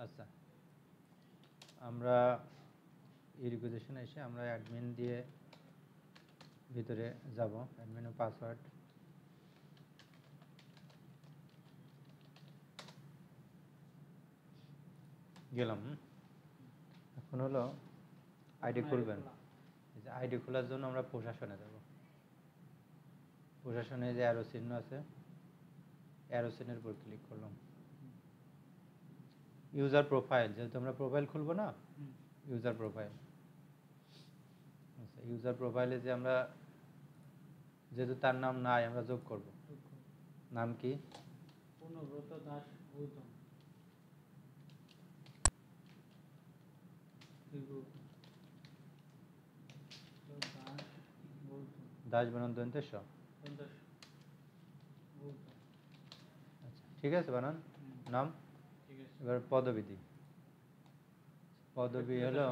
আচ্ছা, আমরা এই রিকোয়েশনে এসে আমরা অ্যাডমিন দিয়ে ভিতরে যাব। অ্যাডমিনের পাসওয়ার্ড গেলাম। এখন হলো আইডি খুলবেন। এই যে আইডি খোলার জন্য আমরা প্রশাসনে যাব। প্রশাসনে যে অ্যারো চিহ্ন আছে, অ্যারো চিহ্নের উপর ক্লিক করলাম। ইউজার প্রোফাইল, যেহেতু আমরা প্রোফাইল খুলবো না, ইউজার প্রোফাইল। আচ্ছা, ইউজার প্রোফাইলে যে আমরা যেহেতু তার নাম নাই, আমরা যোগ করব। নাম কি? পূর্ণব্রত দাস গৌতম। দাস বানান দন্তেশ। আচ্ছা, ঠিক আছে, বানান নাম। এবার পদবিধি, পদবি হলো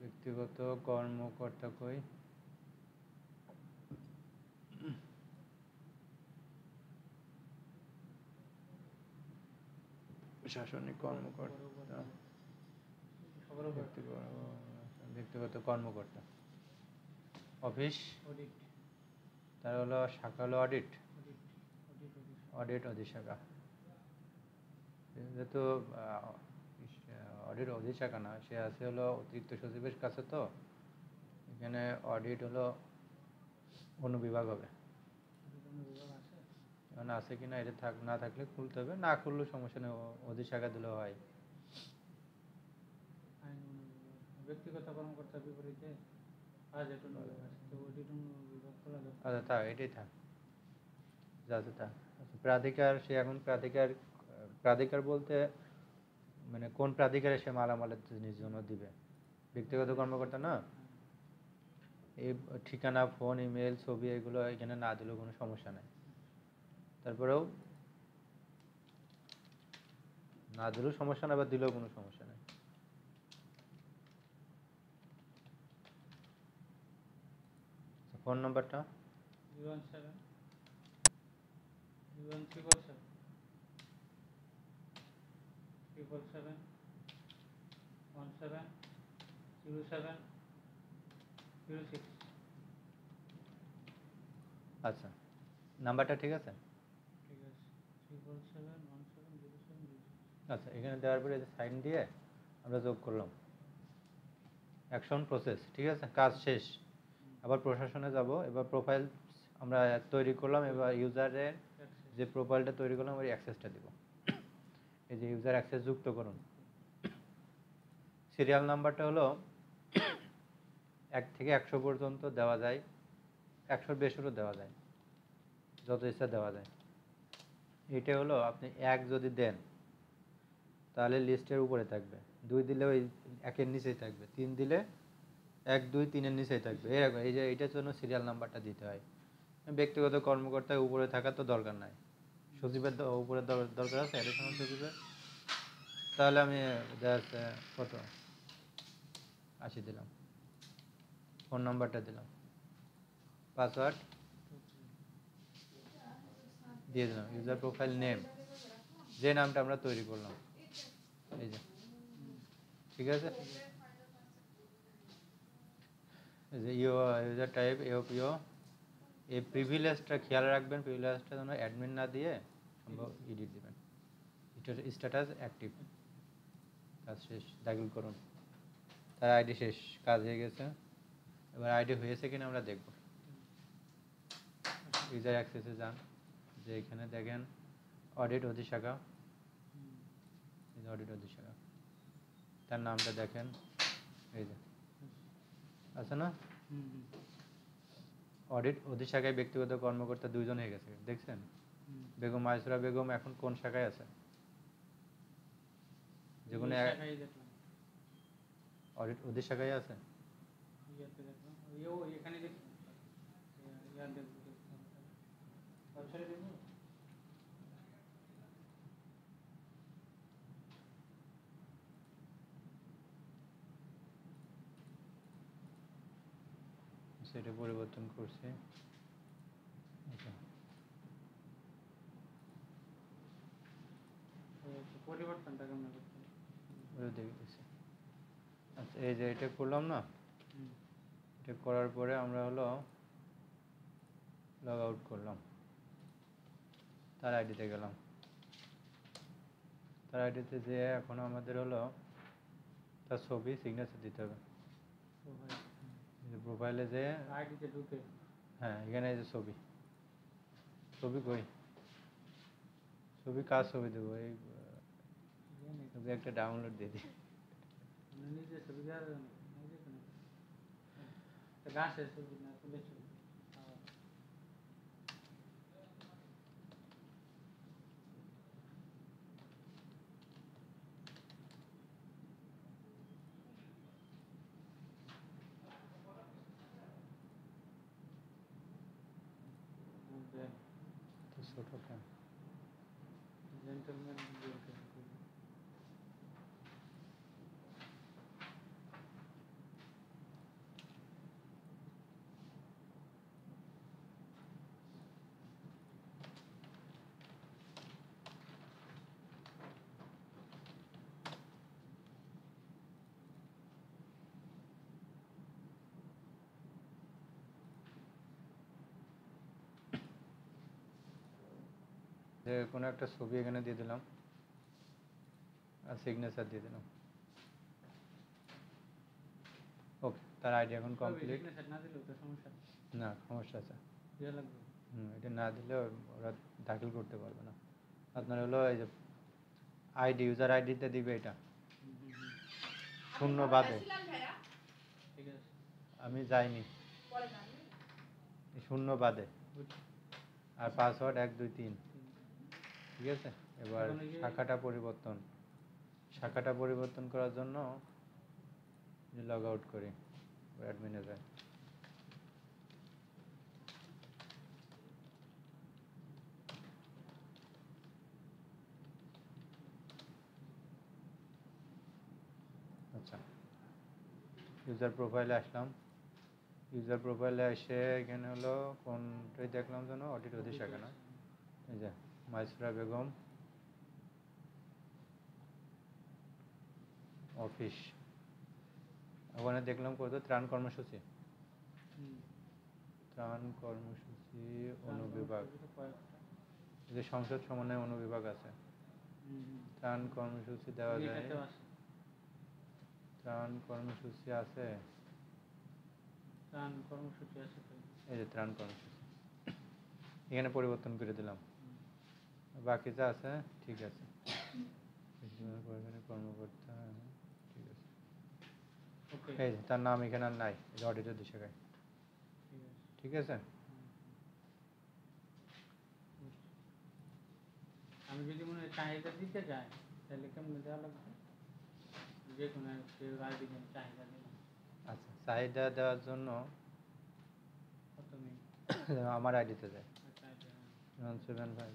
ব্যক্তিগত কর্মকর্তা। কই প্রশাসনিক কর্মকর্তা, ব্যক্তিগত কর্মকর্তা। অফিস, তার হলো শাখা হলো অডিট, অডিট অধিশাখা। যেহেতু অডিট অধিশাখা না, সে আছে হলো অতিরিক্ত সচিবের কাছে, তো এখানে অডিট হলো অনুবিভাগ হবে। মানে আছে কিনা এটা না থাকলে খুলতে হবে, না খুললেও সমস্যা নেই, অধিশাখা দিলেও হয়। ব্যক্তিগত কর্মকর্তার বিপরীতে আচ্ছা থাক, এটাই থাক, যাতে থাক। প্রাধিকার, সে এখন প্রাধিকার বলতে মানে কোন প্রাধিকারে সে মালামালের জিনিস জন্য দিবে, ব্যক্তিগত কর্মকর্তা না। এই ঠিকানা, ফোন, ইমেল, ছবি এগুলো এখানে না দিলেও কোনো সমস্যা নেই। তারপরেও না দিলেও সমস্যা নেই, বা দিলেও কোনো সমস্যা নেই। ফোন নাম্বারটা 01717070706। আচ্ছা, নাম্বারটা ঠিক আছে। আচ্ছা, এখানে দেওয়ার পরে সাইন দিয়ে আমরা যোগ করলাম। অ্যাকশন প্রসেস, ঠিক আছে, কাজ শেষ। আবার প্রশাসনে যাব। এবার প্রোফাইল আমরা তৈরি করলাম। এবার ইউজারের যে প্রোফাইলটা তৈরি করলাম ওই অ্যাক্সেসটা দিব। এই যে ইউজার অ্যাক্সেস যুক্ত করুন। সিরিয়াল নাম্বারটা হলো 1 থেকে 100 পর্যন্ত দেওয়া যায়, 100-র বেশিরও দেওয়া যায়, যত ইচ্ছা দেওয়া যায়। এটা হলো আপনি 1 যদি দেন তাহলে লিস্টের উপরে থাকবে, 2 দিলে ওই 1-এর নিচেই থাকবে, 3 দিলে 1, 2, 3-এর নিচেই থাকবে। এরকম এই যে এইটার জন্য সিরিয়াল নাম্বারটা দিতে হয়। ব্যক্তিগত কর্মকর্তার উপরে থাকার তো দরকার নাই, সচিবের উপরে দরকার আছে, অ্যাডিশনাল সচিবের। তাহলে আমি কত 80 দিলাম, ফোন নাম্বারটা দিলাম, পাসওয়ার্ড দিয়ে দিলাম, ইউজার প্রোফাইল নেম, যে নামটা আমরা তৈরি করলাম, এই যে, ঠিক আছে। এই যে ইউজার টাইপ এওপিও, এই প্রিভিলেজটা খেয়াল রাখবেন, প্রিভিলেজটা যেন অ্যাডমিন না দিয়ে সম্ভব এডিট দেবেন। স্ট্যাটাস অ্যাক্টিভ, কাজ শেষ, দাখিল করুন। তার আইডি শেষ, কাজ হয়ে গেছে। এবার আইডি হয়েছে কিনা আমরা দেখব। ইউজার অ্যাক্সেসে যান, যে এখানে দেখেন অডিট অধিশাখা, অডিট অধিশাখা, তার নামটা দেখেন, এই যে আছে না, অডিট অধিশাখায় ব্যক্তিগত কর্মকর্তা 2 জন হয়ে গেছে, দেখছেন। বেগম মাইসুরা বেগম এখন কোন শাখায় আছে? যেখানে অডিট অধিশাখায় আছে। সেটা পরিবর্তন করছে। আচ্ছা, পরিবর্তনটা কেমন করতে হবে? ওটা দেখে দিচ্ছি। আচ্ছা এই যে এটা করলাম না, হুম, এটা করার পরে আমরা হলো লগ আউট করলাম, তার আইডিতে গেলাম, তার আইডিতে যে এখন আমাদের হলো তার ছবি সিগনেচার দিতে হবে। প্রোফাইলে যে আইডিতে ঢুকে হ্যাঁ এখানে এই যে ছবি, ছবি কই, ছবি কার ছবি দেবো, এই ছবি একটা ডাউনলোড দিয়ে দিই। নিজে ছবি দেওয়া যাবে না, নিজে কেন গাছের ছবি না ফুলের ছবি? তো ছোটো কেন, জেন্টলম্যান যে কোনো একটা ছবি এখানে দিয়ে দিলাম আর সিগনেচার দিয়ে দিলাম। ওকে, তার আইডি এখন কমপ্লিট। সিগনেচার না দিলেও তো সমস্যা না সমস্যা আছে, দেওয়া লাগবে। এটা না দিলে ওরা দাখিল করতে পারবে না। আপনার হলো এই যে আইডি, ইউজার আইডিতে দিবে এটা শূন্য বাদে, ঠিক আছে, আমি যাইনি, এই শূন্য বাদে বুঝছি। আর পাসওয়ার্ড 1 2 3, ঠিক আছে। এবার এখন এই যে- শাখাটা পরিবর্তন করার জন্য লগ আউট করি, অ্যাডমিনে যাই। আচ্ছা ইউজার প্রোফাইলে আসলাম, ইউজার প্রোফাইলে এসে এখানে হলো কোনটাই দেখলাম যেন অডিট অধি শাখা না, এই যে মাইসুরা বেগম অফিস, ওখানে দেখলাম কত ত্রাণ কর্মসূচি, হুম, ত্রাণ কর্মসূচি অনুবিভাগ, কয়েকটা। এই যে সংসদ সমন্বয় অনুবিভাগ আছে, ত্রাণ কর্মসূচি দেওয়া যায়, এটাতেও আছে। ত্রাণ কর্মসূচি আছে, ত্রাণ কর্মসূচি আছে তো। এই যে ত্রাণ কর্মসূচি, এখানে পরিবর্তন করে দিলাম, হুম, বাকি যা আছে ঠিক আছে। এখানে কর্মকর্তা, ঠিক আছে, ওকে, এই যে তার নাম এখানে আর নাই, অডিটের দিশে গায়, ঠিক আছে। ঠিক আছে। হুম, বুঝছি। আমি যদি মনে হয় চাহিদা দিতে যাই তাহলে কেমন দেওয়া লাগবে? যে কোনো আইডি চাহিদা দিলাম, আচ্ছা চাহিদা দেওয়ার জন্য কত নেই? আমার আইডিতে যায় আচ্ছা, আচ্ছা, হ্যাঁ। 175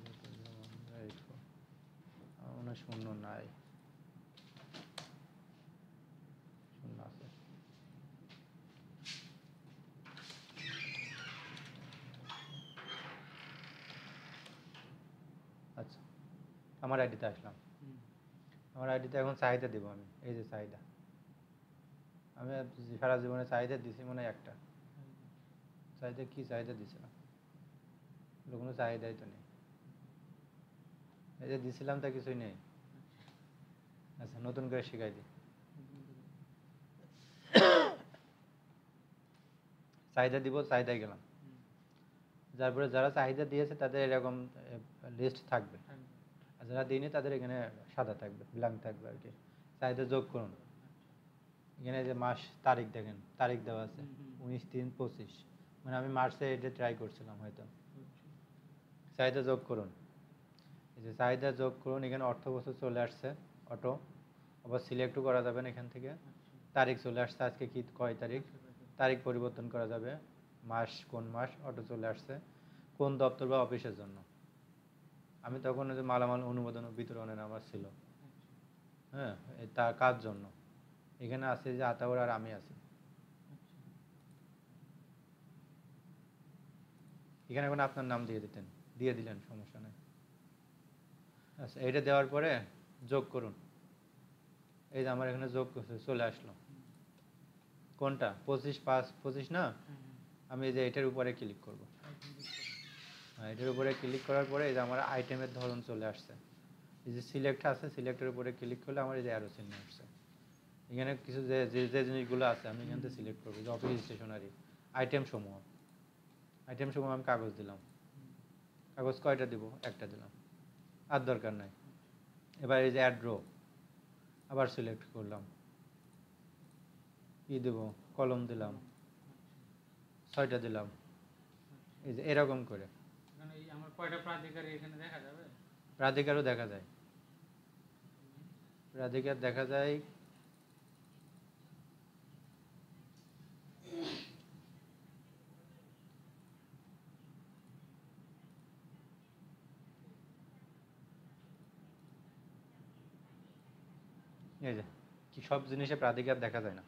আমার শূন্য নাই, শূন্য আছে। আচ্ছা আমার আইডিতে আসলাম, হুম, আমার আইডিতে এখন চাহিদা দিব আমি, এই যে চাহিদা, আমি সারা জীবনে চাহিদা দিছি মনে হয় একটা, চাহিদা কি চাহিদা দিছিলাম, কোনো চাহিদাই তো নেই, এই যে দিছিলাম তা কিছুই নেই। আচ্ছা নতুন করে শিখাই দিই, চাহিদা দিব, চাহিদায় গেলাম, হুম, তারপরে যারা চাহিদা দিয়েছে তাদের এরকম লিস্ট থাকবে, থাকবে। আর যারা দিইনি তাদের এখানে সাদা থাকবে, ব্ল্যাঙ্ক থাকবে আর কি। চাহিদা যোগ করুন, এখানে যে মাস তারিখ দেখেন, তারিখ দেওয়া আছে হুম, হুম, 19/3/25, মানে আমি মার্চে এটা ট্রাই করছিলাম হয়তো। বুঝছি। চাহিদা যোগ করুন, এই যে চাহিদা যোগ করুন, এখানে অর্থ বছর চলে আসছে অটো, আবার সিলেক্টও করা যাবে না এখান থেকে, আচ্ছা, তারিখ চলে আসছে আজকে কি কয় তারিখ, আচ্ছা, আচ্ছা। তারিখ পরিবর্তন করা যাবে, মাস কোন মাস অটো চলে আসছে, কোন দপ্তর বা অফিসের জন্য। আমি তখন ওই যে মালামাল অনুমোদন ও বিতরণের আমার ছিল, হ্যাঁ তার কার জন্য, এখানে আছে যে আতাউর আর আমি আছি, এখানে এখন আপনার নাম দিয়ে দিতেন, দিয়ে দিলেন সমস্যা নেই। আচ্ছা এটা দেওয়ার পরে যোগ করুন। এই যে আমার এখানে যোগ করছে, চলে আসলো। কোনটা 25 না? আমি এই যে এটার উপরে ক্লিক করব। হ্যাঁ, এটার উপরে ক্লিক করার পরে এই যে আমার আইটেমের ধরন চলে আসছে। এই যে সিলেক্ট আছে, সিলেক্টের উপরে ক্লিক করলে আমার এই যে অ্যারো চিহ্ন আসছে। এখানে কিছু যে যে যে জিনিসগুলো আছে আমি এখান থেকে সিলেক্ট করবো, যে অফিস স্টেশনারি আইটেম সমূহ আমি কাগজ দিলাম। কাগজ কয়টা দিব? একটা দিলাম, আর দরকার নাই। এবার এই যে অ্যাড রো আবার সিলেক্ট করলাম, কি দেব? কলম দিলাম, 6টা দিলাম। এই যে এরকম করে এখানে এই আমার কয়টা প্রাধিকারী এখানে দেখা যাবে? প্রাধিকারও দেখা যায়। প্রাধিকার দেখা যায় এই যে কি সব জিনিসে প্রাধিকার দেখা যায় না।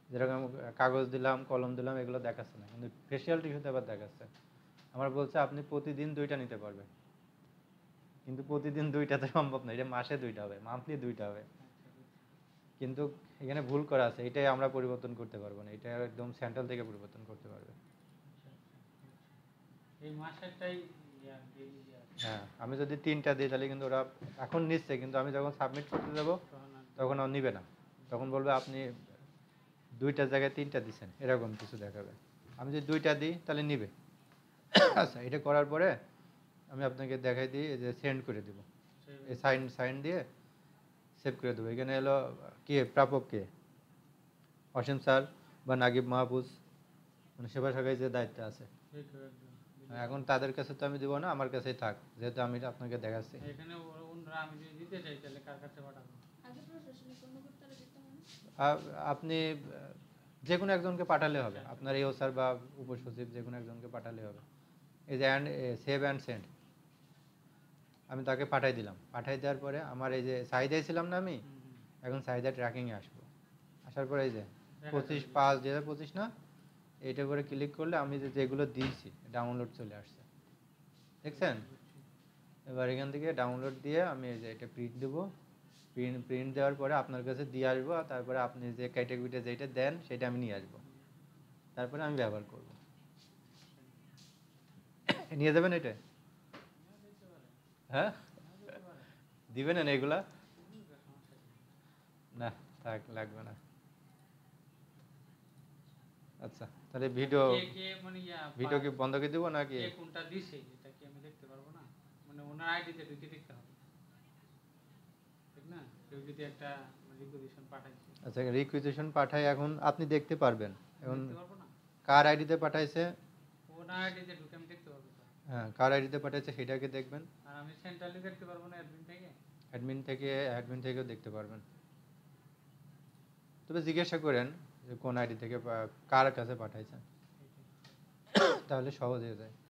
যেরকম কাগজ দিলাম, কলম দিলাম, এগুলো দেখাচ্ছে না, কিন্তু ফেসিয়াল টিস্যুতে আবার দেখাচ্ছে। আমার বলছে আপনি প্রতিদিন 2টা নিতে পারবেন, কিন্তু প্রতিদিন 2টাতে সম্ভব না, এটা মাসে 2টা হবে, মান্থলি 2টা হবে। কিন্তু এখানে ভুল করা আছে, এটাই আমরা পরিবর্তন করতে পারবো না, এটা একদম সেন্ট্রাল থেকে পরিবর্তন করতে পারবে। এই মাসেরটাই হ্যাঁ, আমি যদি 3টা দিই তাহলে কিন্তু ওরা এখন নিচ্ছে, কিন্তু আমি যখন সাবমিট করতে যাব তখন আর নিবে না, তখন বলবে আপনি 2টার জায়গায় 3টা দিচ্ছেন, এরকম কিছু দেখাবে। আমি যদি 2টা দিই তাহলে নিবে। আচ্ছা, এটা করার পরে আমি আপনাকে দেখাই দিই, যে সেন্ড করে দিব, এই সাইন দিয়ে সেভ করে দেবো। এখানে হলো কে প্রাপক, কে অসীম স্যার বা নাগিব মাহফুজ, মানে সেবা শাখায় যে দায়িত্ব আছে। এখন তাদের কাছে তো আমি দিব না, আমার কাছেই থাক, যেহেতু আমি আপনাকে দেখাচ্ছি। এখানে অন্যরা আমি যদি দিতে চাই তাহলে কার কাছে পাঠাবো? আপনি যে কোনো একজনকে পাঠালে হবে, আপনার এও স্যার বা উপসচিব যে কোনো একজনকে পাঠালে হবে। এই যে সেভ অ্যান্ড সেন্ড আমি তাকে পাঠাই দিলাম। পাঠাই দেওয়ার পরে আমার এই যে চাহিদায় ছিলাম না আমি, এখন চাহিদা ট্র্যাকিংয়ে আসবো। আসার পরে এই যে 25/5/2025 না, এইটার উপরে ক্লিক করলে আমি যেগুলো দিয়েছি ডাউনলোড চলে আসছে, দেখছেন? এবার এখান থেকে ডাউনলোড দিয়ে আমি এই যে এটা প্রিন্ট দেবো। প্রিন্ট দেওয়ার পরে আপনার কাছে দিয়ে আসবো, আর তারপরে আপনি যে ক্যাটাগরিটা যেটা দেন সেটা আমি নিয়ে আসবো, তারপরে আমি ব্যবহার করব। নিয়ে যাবেন এটা? হ্যাঁ, দিবেন না এগুলা? না থাক, লাগবে না। আচ্ছা, তাহলে ভিডিও কি বন্ধ করে দিব নাকি? কোনটা দিছে এটা কি আমি দেখতে পারবো না? মানে ওনার আইডিতে ঢুকে দেখতে হবে, ঠিক না? কেউ যদি একটা রিকোয়েশন পাঠাইছে, আচ্ছা, রিকুইজিশন পাঠাই, এখন আপনি দেখতে পারবেন। এখন দেখতে পারবো না? কার আইডিতে পাঠাইছে? ওনার আইডিতে ঢুকে আমি দেখতে পারবো তো? হ্যাঁ, কার আইডিতে পাঠাইছে সেটাকে দেখবেন। আর আমি সেন্ট্রালি দেখতে পারবো না অ্যাডমিন থেকে? অ্যাডমিন থেকেও দেখতে পারবেন। তবে জিজ্ঞাসা করেন যে কোন আইডি থেকে কার কাছে পাঠাইছেন, তাহলে সহজ হয়ে যায়।